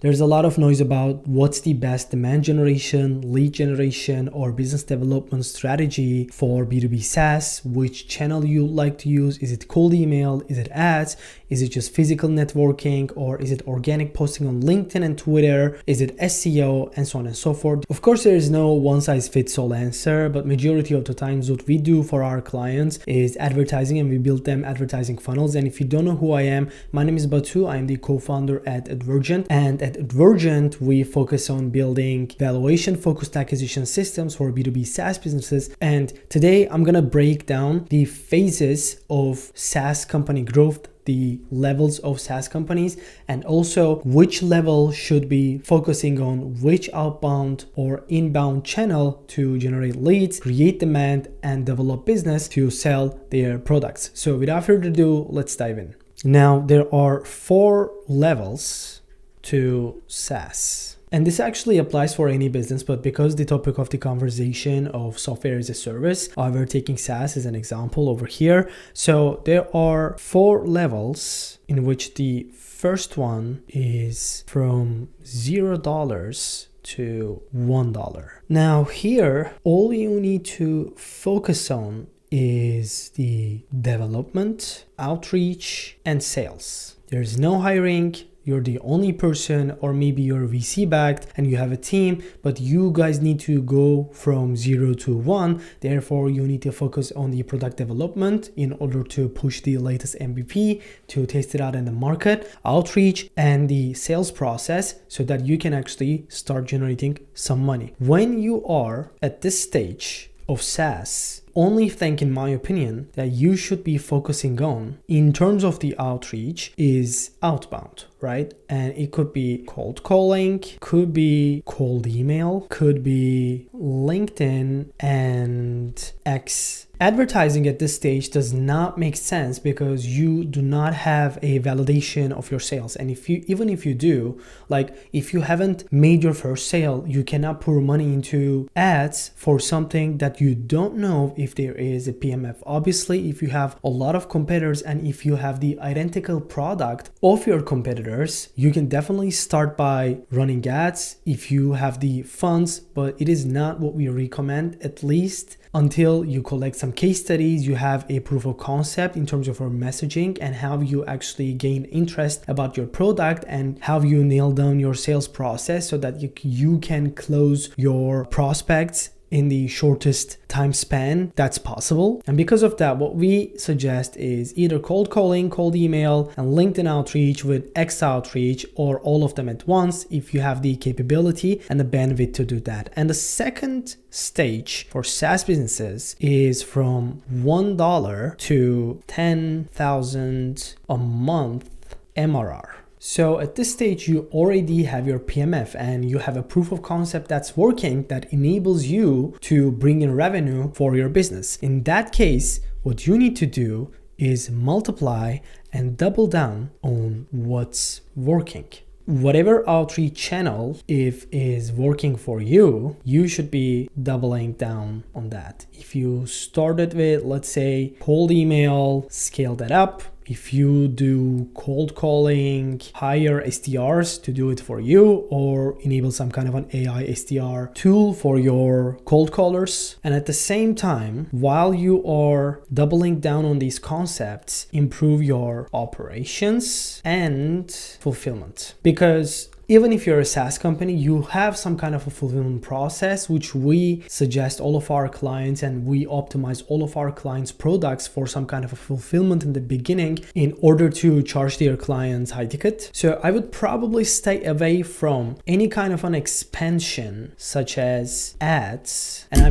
There's a lot of noise about what's the best demand generation, lead generation, or business development strategy for B2B SaaS, which channel you like to use. Is it cold email? Is it ads? Is it just physical networking? Or is it organic posting on LinkedIn and Twitter? Is it SEO? And so on and so forth. Of course, there is no one size fits all answer, but majority of the times what we do for our clients is advertising, and we build them advertising funnels. And if you don't know who I am, my name is Batu. I'm the co-founder at Advergent, and at Advergent we focus on building valuation focused acquisition systems for B2B SaaS businesses. And today I'm gonna break down the phases of SaaS company growth, the levels of SaaS companies, and also which level should be focusing on which outbound or inbound channel to generate leads, create demand, and develop business to sell their products. So without further ado, let's dive in. Now, there are 4 levels to SaaS. And this actually applies for any business, but because the topic of the conversation of software as a service, we're taking SaaS as an example over here. So there are 4 levels in which the first one is from $0 to $1. Now here, all you need to focus on is the development, outreach, and sales. There's no hiring. You're the only person, or maybe you're VC backed and you have a team, but you guys need to go from 0 to 1. Therefore, you need to focus on the product development in order to push the latest MVP, to test it out in the market, outreach, and the sales process so that you can actually start generating some money. When you are at this stage of SaaS, only thing in my opinion that you should be focusing on in terms of the outreach is outbound, right? And it could be cold calling, could be cold email, could be LinkedIn and X. Advertising at this stage does not make sense because you do not have a validation of your sales. And even if you do, like if you haven't made your first sale, you cannot pour money into ads for something that you don't know if there is a PMF. Obviously, if you have a lot of competitors and if you have the identical product of your competitors, you can definitely start by running ads if you have the funds, but it is not what we recommend, at least until you collect some case studies, you have a proof of concept in terms of your messaging and how you actually gain interest about your product and how you nail down your sales process so that you can close your prospects in the shortest time span that's possible. And because of that, what we suggest is either cold calling, cold email, and LinkedIn outreach with X outreach, or all of them at once if you have the capability and the bandwidth to do that. And the second stage for SaaS businesses is from $1 to $10,000 a month MRR. So at this stage, you already have your PMF and you have a proof of concept that's working that enables you to bring in revenue for your business. In that case, what you need to do is multiply and double down on what's working. Whatever outreach channel, if is working for you, you should be doubling down on that. If you started with, let's say, cold email, scale that up. If you do cold calling, hire SDRs to do it for you, or enable some kind of an AI SDR tool for your cold callers. And at the same time, while you are doubling down on these concepts, improve your operations and fulfillment. Because even if you're a SaaS company, you have some kind of a fulfillment process, which we suggest all of our clients, and we optimize all of our clients' products for some kind of a fulfillment in the beginning in order to charge their clients high ticket. So I would probably stay away from any kind of an expansion such as ads, and I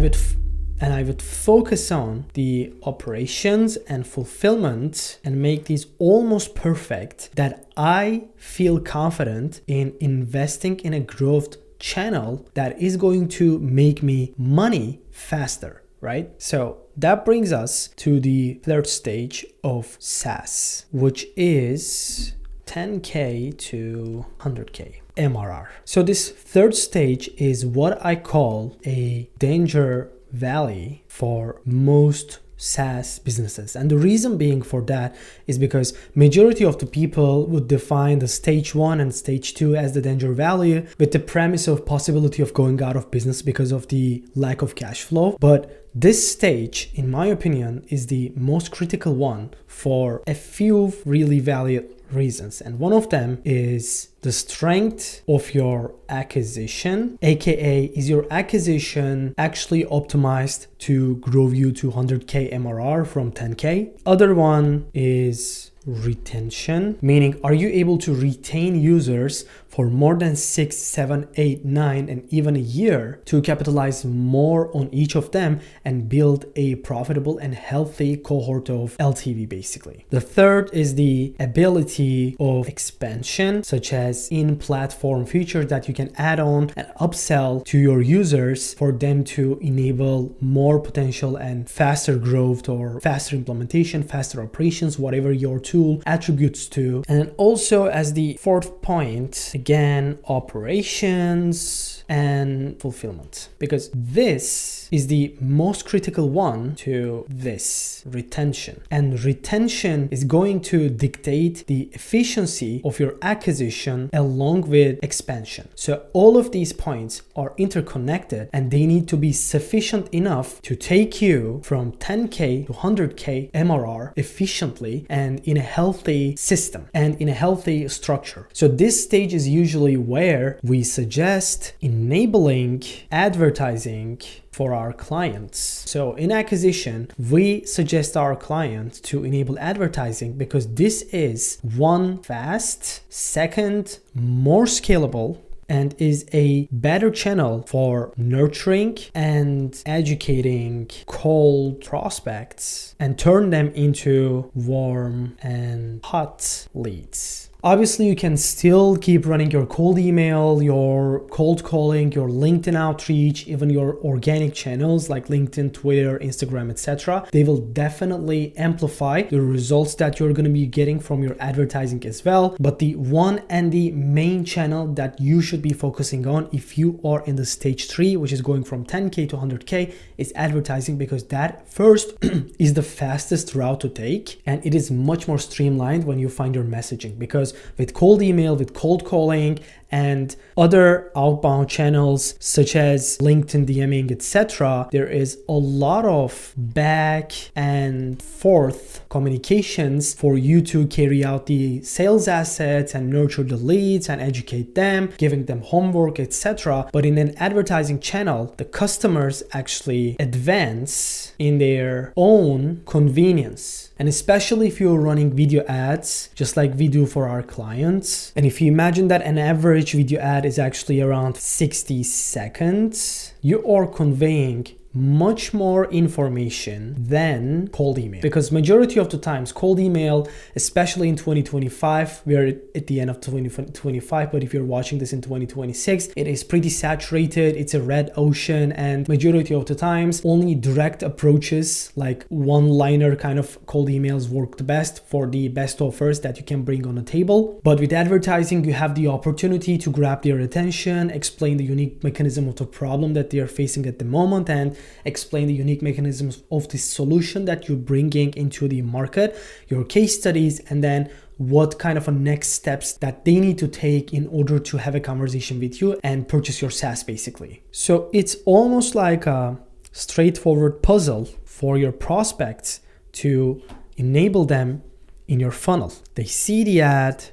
would focus on the operations and fulfillment and make these almost perfect, that I feel confident in investing in a growth channel that is going to make me money faster, right? So that brings us to the third stage of SaaS, which is 10K to 100K MRR. So this third stage is what I call a danger valley for most SaaS businesses. And the reason being for that is because majority of the people would define the stage 1 and stage 2 as the danger value, with the premise of possibility of going out of business because of the lack of cash flow. But this stage, in my opinion, is the most critical one for a few really valid reasons. And one of them is the strength of your acquisition, aka is your acquisition actually optimized to grow you to 100k MRR from 10k. Other one is retention, meaning are you able to retain users for more than 6, 7, 8, 9, and even a year to capitalize more on each of them and build a profitable and healthy cohort of LTV basically. The third is the ability of expansion, such as in-platform features that you can add on and upsell to your users for them to enable more potential and faster growth or faster implementation, faster operations, whatever your tool attributes to. And then also as the fourth point, again, operations and fulfillment, because this is the most critical one to this retention. And retention is going to dictate the efficiency of your acquisition along with expansion. So all of these points are interconnected and they need to be sufficient enough to take you from 10k to 100k MRR efficiently and in a healthy system and in a healthy structure. So this stage is usually where we suggest enabling advertising for our clients. So in acquisition, we suggest our clients to enable advertising because this is one, fast, second, more scalable, and is a better channel for nurturing and educating cold prospects and turn them into warm and hot leads. Obviously, you can still keep running your cold email, your cold calling, your LinkedIn outreach, even your organic channels like LinkedIn, Twitter, Instagram, etc. They will definitely amplify the results that you're going to be getting from your advertising as well. But the one and the main channel that you should be focusing on if you are in the stage 3, which is going from 10k to 100k, is advertising, because that first is the fastest route to take, and it is much more streamlined when you find your messaging, because with cold email, with cold calling, and other outbound channels such as LinkedIn DMing, etc., there is a lot of back and forth communications for you to carry out the sales assets and nurture the leads and educate them, giving them homework, etc. But in an advertising channel, the customers actually advance in their own convenience. And especially if you're running video ads, just like we do for our clients. And if you imagine that an average video ad is actually around 60 seconds, you are conveying much more information than cold email, because majority of the times cold email, especially in 2025, we are at the end of 2025, but if you're watching this in 2026, it is pretty saturated. It's a red ocean, and majority of the times only direct approaches like one-liner kind of cold emails work the best for the best offers that you can bring on the table. But with advertising, you have the opportunity to grab their attention, explain the unique mechanism of the problem that they are facing at the moment, and explain the unique mechanisms of the solution that you're bringing into the market, your case studies, and then what kind of a next steps that they need to take in order to have a conversation with you and purchase your SaaS basically. So it's almost like a straightforward puzzle for your prospects to enable them in your funnel. They see the ad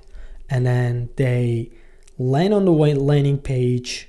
and then they land on the landing page,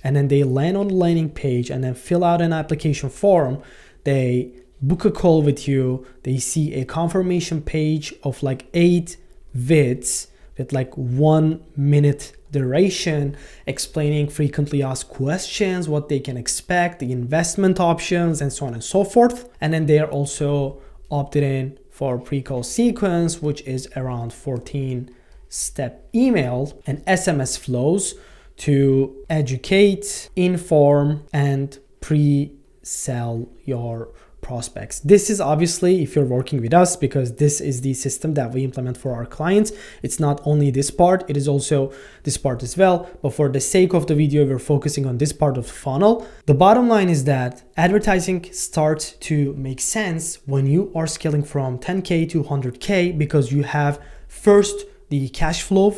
and then they land on the landing page and then fill out an application form. They book a call with you. They see a confirmation page of like 8 vids with like 1 minute duration, explaining frequently asked questions, what they can expect, the investment options, and so on and so forth. And then they are also opted in for pre-call sequence, which is around 14-step email and SMS flows to educate, inform, and pre-sell your prospects. This is obviously if you're working with us, because this is the system that we implement for our clients. It's not only this part, it is also this part as well. But for the sake of the video, we're focusing on this part of the funnel. The bottom line is that advertising starts to make sense when you are scaling from 10K to 100K, because you have first the cash flow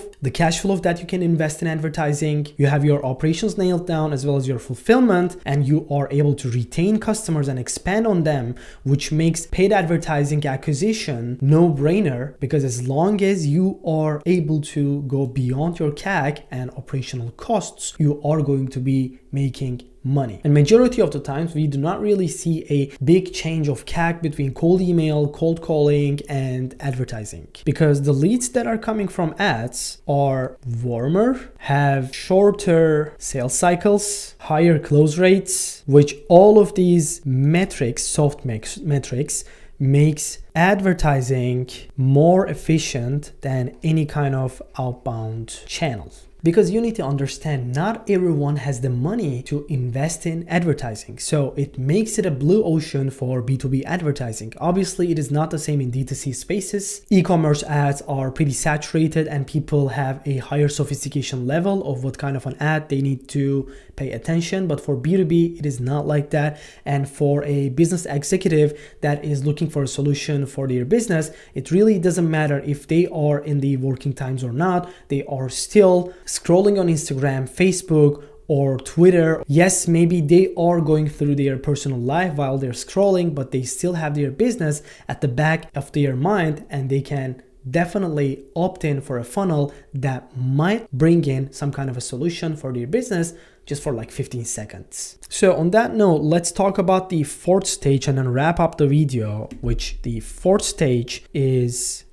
that you can invest in advertising. You have your operations nailed down as well as your fulfillment, and you are able to retain customers and expand on them, which makes paid advertising acquisition no-brainer, because as long as you are able to go beyond your CAC and operational costs, you are going to be making money. And majority of the times we do not really see a big change of CAC between cold email, cold calling, and advertising, because the leads that are coming from ads are warmer, have shorter sales cycles, higher close rates, which all of these metrics, soft metrics, makes advertising more efficient than any kind of outbound channel. Because you need to understand, not everyone has the money to invest in advertising. So it makes it a blue ocean for B2B advertising. Obviously, it is not the same in D2C spaces. E-commerce ads are pretty saturated and people have a higher sophistication level of what kind of an ad they need to pay attention. But for B2B, it is not like that. And for a business executive that is looking for a solution for their business, it really doesn't matter if they are in the working times or not. They are still scrolling on Instagram, Facebook, or Twitter. Yes, maybe they are going through their personal life while they're scrolling, but they still have their business at the back of their mind, and they can definitely opt in for a funnel that might bring in some kind of a solution for their business just for like 15 seconds. So on that note, let's talk about the fourth stage and then wrap up the video, which the fourth stage is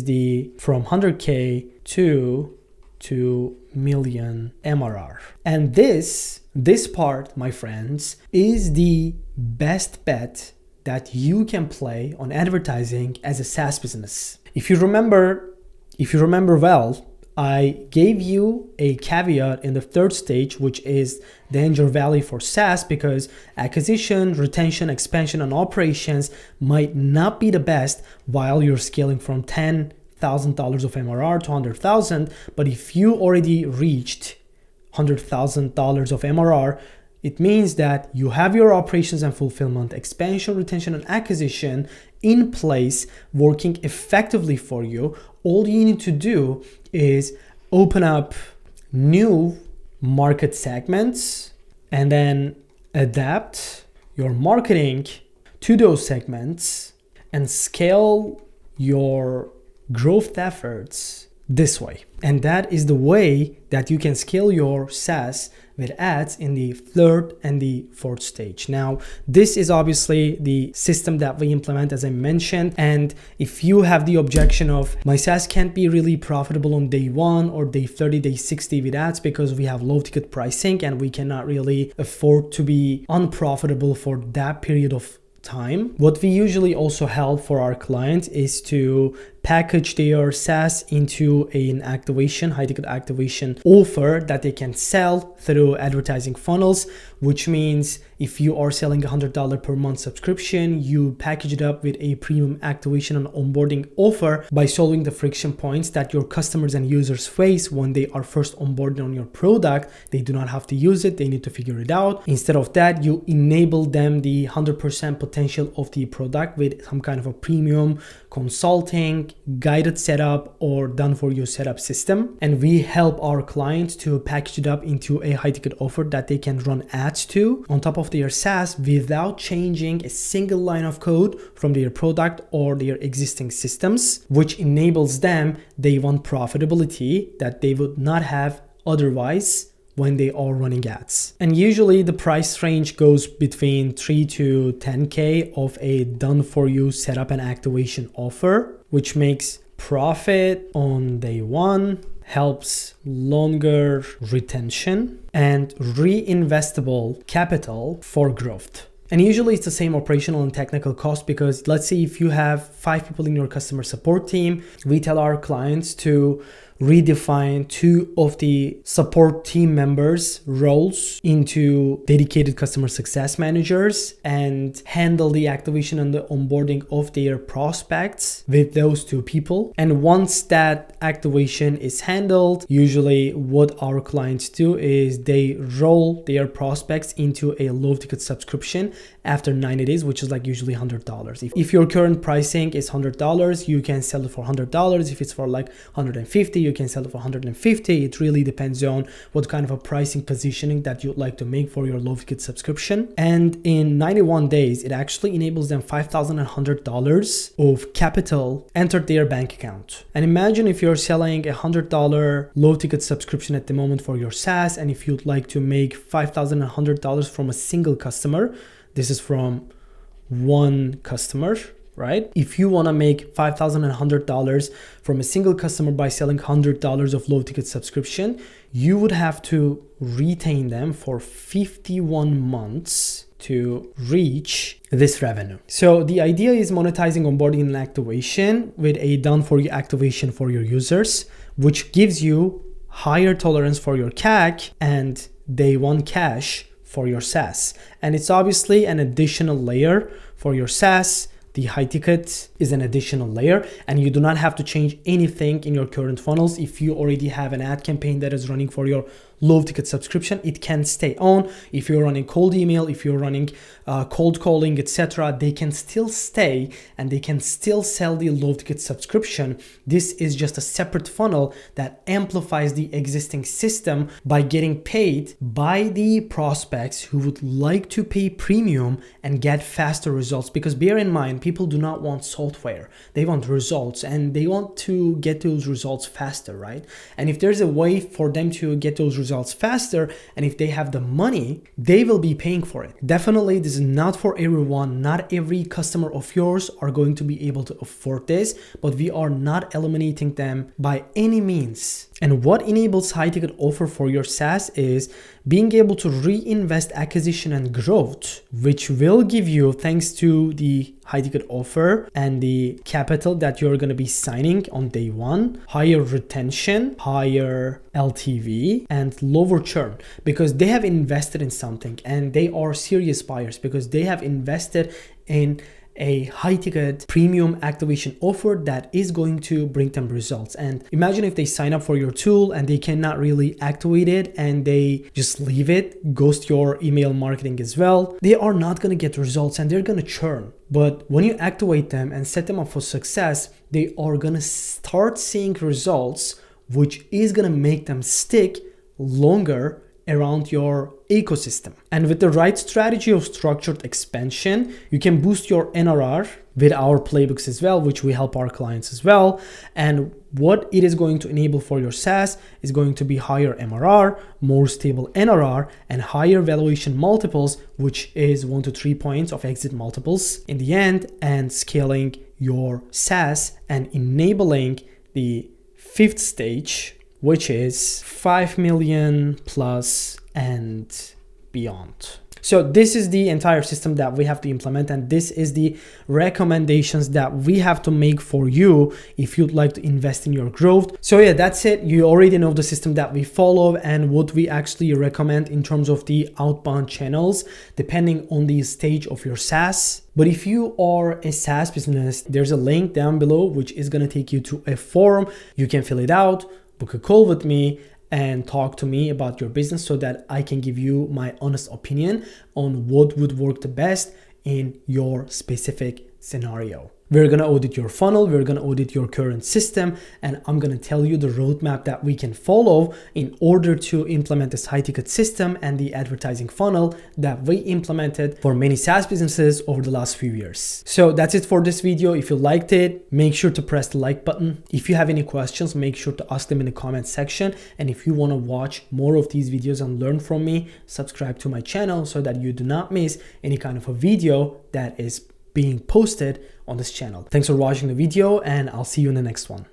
the from 100K to 2 million MRR. And this part, my friends, is the best bet that you can play on advertising as a SaaS business. If you remember well, I gave you a caveat in the third stage, which is Danger Valley for SaaS, because acquisition, retention, expansion, and operations might not be the best while you're scaling from $10,000 of MRR to $100,000. But if you already reached $100,000 of MRR, it means that you have your operations and fulfillment, expansion, retention, and acquisition in place, working effectively for you. All you need to do is open up new market segments and then adapt your marketing to those segments and scale your growth efforts this way. And that is the way that you can scale your SaaS with ads in the third and the fourth stage. Now, this is obviously the system that we implement, as I mentioned. And if you have the objection of my SaaS can't be really profitable on day 1 or day 30, day 60 with ads because we have low ticket pricing and we cannot really afford to be unprofitable for that period of time. What we usually also help for our clients is to package their SaaS into an activation, high ticket activation offer that they can sell through advertising funnels, which means if you are selling $100 per month subscription, you package it up with a premium activation and onboarding offer by solving the friction points that your customers and users face when they are first onboarded on your product. They do not have to use it, they need to figure it out. Instead of that, you enable them the 100% potential of the product with some kind of a premium consulting, guided setup, or done for you setup system. And we help our clients to package it up into a high ticket offer that they can run ads to on top of their SaaS without changing a single line of code from their product or their existing systems, which enables them day one profitability that they would not have otherwise when they are running ads. And usually the price range goes between 3 to 10K of a done for you setup and activation offer, which makes profit on day 1, helps longer retention, and reinvestable capital for growth. And usually it's the same operational and technical cost, because let's say if you have 5 people in your customer support team, we tell our clients to redefine 2 of the support team members roles into dedicated customer success managers and handle the activation and the onboarding of their prospects with those 2 people. And once that activation is handled, usually what our clients do is they roll their prospects into a low ticket subscription after 90 days, which is like usually $100. If your current pricing is $100, you can sell it for $100. If it's for like $150, you can sell it for $150. It really depends on what kind of a pricing positioning that you'd like to make for your low ticket subscription. And in 91 days, it actually enables them $5,100 of capital entered their bank account. And imagine if you're selling a $100 low ticket subscription at the moment for your SaaS, and if you'd like to make $5,100 from a single customer, this is from one customer, right? If you want to make $5,100 from a single customer by selling $100 of low ticket subscription, you would have to retain them for 51 months to reach this revenue. So the idea is monetizing onboarding and activation with a done for you activation for your users, which gives you higher tolerance for your CAC and day one cash for your SaaS. And it's obviously an additional layer for your SaaS. The high ticket is an additional layer, and you do not have to change anything in your current funnels. If you already have an ad campaign that is running for your low ticket subscription, it can stay on. If you're running cold email, if you're running cold calling, etc., they can still stay and they can still sell the low ticket subscription. This is just a separate funnel that amplifies the existing system by getting paid by the prospects who would like to pay premium and get faster results. Because bear in mind, people do not want software. They want results, and they want to get those results faster, right? And if there's a way for them to get those results faster, and if they have the money, they will be paying for it. Definitely, this is not for everyone. Not every customer of yours are going to be able to afford this, but we are not eliminating them by any means. And what enables high ticket offer for your SaaS is being able to reinvest acquisition and growth, which will give you, thanks to the high ticket offer and the capital that you're going to be signing on day one, higher retention, higher LTV, and lower churn, because they have invested in something and they are serious buyers, because they have invested in a high ticket premium activation offer that is going to bring them results. And imagine if they sign up for your tool and they cannot really activate it and they just leave it, ghost your email marketing as well. They are not going to get results and they're going to churn. But when you activate them and set them up for success, they are going to start seeing results, which is going to make them stick longer around your ecosystem. And with the right strategy of structured expansion, you can boost your NRR with our playbooks as well, which we help our clients as well. And what it is going to enable for your SaaS is going to be higher MRR, more stable NRR, and higher valuation multiples, which is 1 to 3 points of exit multiples in the end, and scaling your SaaS and enabling the 5th stage, which is 5 million plus and beyond. So this is the entire system that we have to implement, and this is the recommendations that we have to make for you if you'd like to invest in your growth. So yeah, that's it. You already know the system that we follow and what we actually recommend in terms of the outbound channels, depending on the stage of your SaaS. But if you are a SaaS business, there's a link down below which is going to take you to a form. You can fill it out, book a call with me, and talk to me about your business so that I can give you my honest opinion on what would work the best in your specific scenario. We're going to audit your funnel, we're going to audit your current system, and I'm going to tell you the roadmap that we can follow in order to implement this high ticket system and the advertising funnel that we implemented for many SaaS businesses over the last few years. So that's it for this video. If you liked it, make sure to press the like button. If you have any questions, make sure to ask them in the comment section. And if you want to watch more of these videos and learn from me, subscribe to my channel so that you do not miss any kind of a video that is being posted on this channel. Thanks for watching the video, and I'll see you in the next one.